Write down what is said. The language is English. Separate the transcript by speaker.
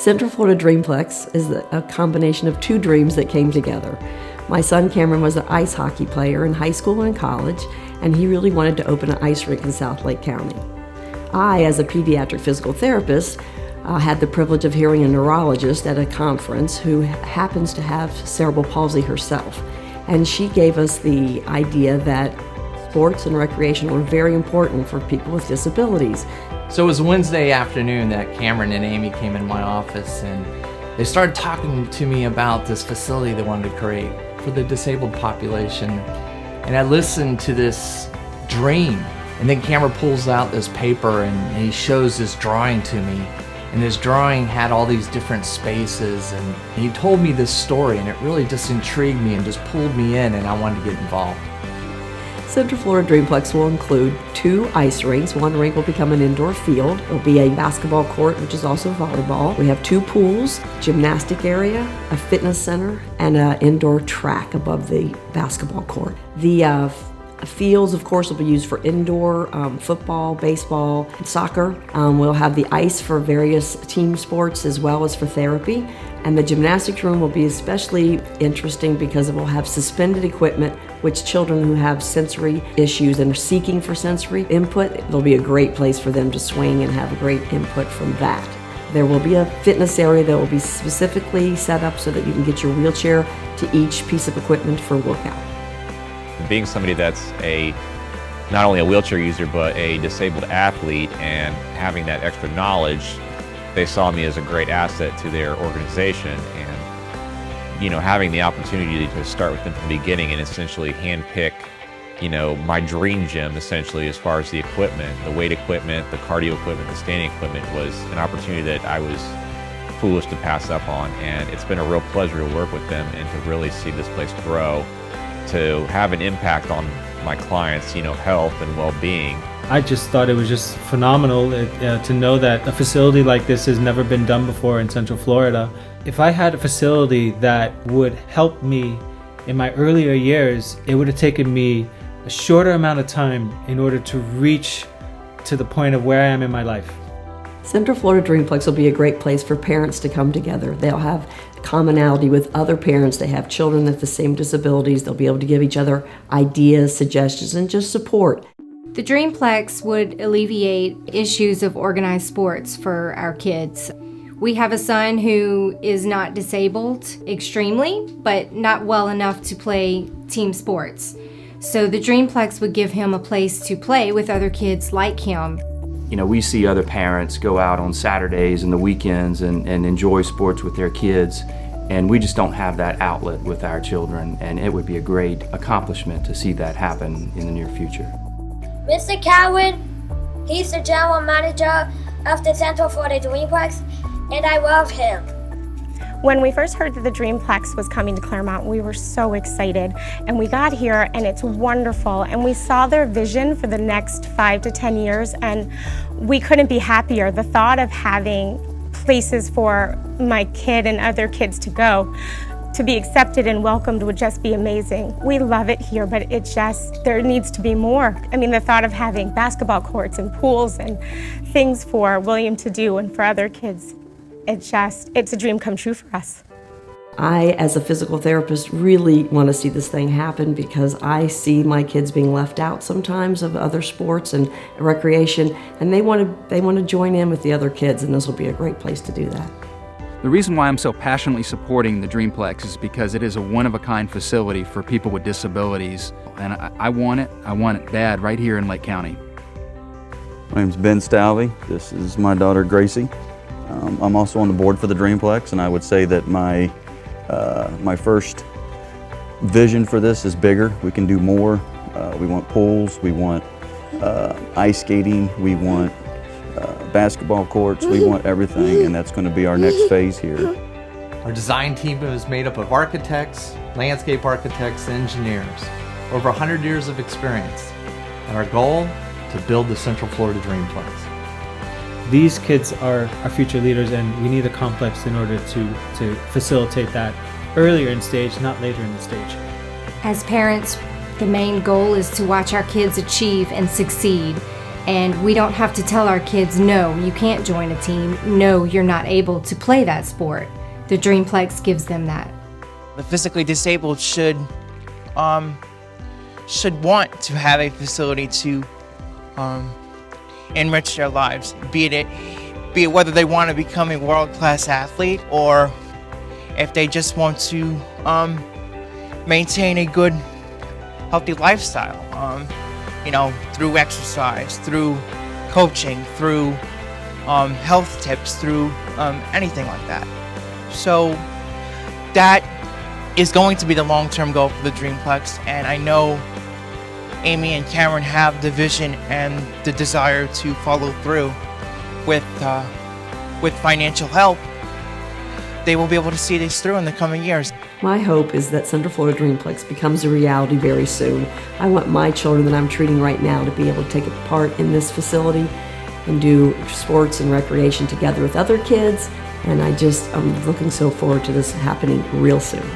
Speaker 1: Central Florida Dreamplex is a combination of two dreams that came together. My son Cameron was an ice hockey player in high school and college, and he really wanted to open an ice rink in South Lake County. I, as a pediatric physical therapist, had the privilege of hearing a neurologist at a conference who happens to have cerebral palsy herself. And she gave us the idea that sports and recreation were very important for people with disabilities.
Speaker 2: So it was Wednesday afternoon that Cameron and Amy came in my office, and they started talking to me about this facility they wanted to create for the disabled population. And I listened to this dream, and then Cameron pulls out this paper and he shows this drawing to me. And this drawing had all these different spaces, and he told me this story, and it really just intrigued me and just pulled me in, and I wanted to get involved.
Speaker 1: Central Florida Dreamplex will include 2 ice rinks. One rink will become an indoor field. It will be a basketball court, which is also volleyball. We have 2 pools, gymnastic area, a fitness center, and an indoor track above the basketball court. The fields, of course, will be used for indoor football, baseball, and soccer. We'll have the ice for various team sports as well as for therapy. And the gymnastics room will be especially interesting because it will have suspended equipment, which children who have sensory issues and are seeking for sensory input, it'll be a great place for them to swing and have a great input from that. There will be a fitness area that will be specifically set up so that you can get your wheelchair to each piece of equipment for a workout.
Speaker 3: Being somebody that's not only a wheelchair user but a disabled athlete, and having that extra knowledge, they saw me as a great asset to their organization. And having the opportunity to start with them from the beginning and essentially handpick my dream gym, essentially, as far as the equipment, the weight equipment, the cardio equipment, the standing equipment, was an opportunity that I was foolish to pass up on. And it's been a real pleasure to work with them and to really see this place grow, to have an impact on my clients, health and well-being.
Speaker 4: I just thought it was just phenomenal to know that a facility like this has never been done before in Central Florida. If I had a facility that would help me in my earlier years, it would have taken me a shorter amount of time in order to reach to the point of where I am in my life.
Speaker 1: Central Florida Dreamplex will be a great place for parents to come together. They'll have commonality with other parents. They have children with the same disabilities. They'll be able to give each other ideas, suggestions, and just support.
Speaker 5: The Dreamplex would alleviate issues of organized sports for our kids. We have a son who is not disabled extremely, but not well enough to play team sports. So the Dreamplex would give him a place to play with other kids like him.
Speaker 6: We see other parents go out on Saturdays and the weekends and enjoy sports with their kids, and we just don't have that outlet with our children, and it would be a great accomplishment to see that happen in the near future.
Speaker 7: Mr. Cowan, he's the general manager of the Central Florida Dreamplex, and I love him.
Speaker 8: When we first heard that the Dreamplex was coming to Claremont, we were so excited, and we got here and it's wonderful, and we saw their vision for the next 5 to 10 years, and we couldn't be happier. The thought of having places for my kid and other kids to go, to be accepted and welcomed, would just be amazing. We love it here, but there needs to be more. I mean, the thought of having basketball courts and pools and things for William to do and for other kids, it's a dream come true for us.
Speaker 1: I, as a physical therapist, really want to see this thing happen because I see my kids being left out sometimes of other sports and recreation, and they want to join in with the other kids, and this will be a great place to do that.
Speaker 9: The reason why I'm so passionately supporting the Dreamplex is because it is a one-of-a-kind facility for people with disabilities, and I want it bad right here in Lake County.
Speaker 10: My name's Ben Stalvey. This is my daughter Gracie. I'm also on the board for the Dreamplex, and I would say that my first vision for this is bigger. We can do more. We want pools, we want ice skating, we want basketball courts, we want everything, and that's going to be our next phase here.
Speaker 2: Our design team is made up of architects, landscape architects, and engineers. Over 100 years of experience. And our goal, to build the Central Florida Dreamplex.
Speaker 4: These kids are our future leaders, and we need a complex in order to facilitate that earlier in stage, not later in the stage.
Speaker 5: As parents, the main goal is to watch our kids achieve and succeed. And we don't have to tell our kids, no, you can't join a team. No, you're not able to play that sport. The Dreamplex gives them that.
Speaker 11: The physically disabled should want to have a facility to enrich their lives, be it whether they want to become a world-class athlete or if they just want to maintain a good, healthy lifestyle. Through exercise, through coaching, through health tips, through anything like that. So that is going to be the long-term goal for the Dreamplex, and I know Amy and Cameron have the vision and the desire to follow through with financial help. They will be able to see this through in the coming years.
Speaker 1: My hope is that Central Florida Dreamplex becomes a reality very soon. I want my children that I'm treating right now to be able to take a part in this facility and do sports and recreation together with other kids. And I'm looking so forward to this happening real soon.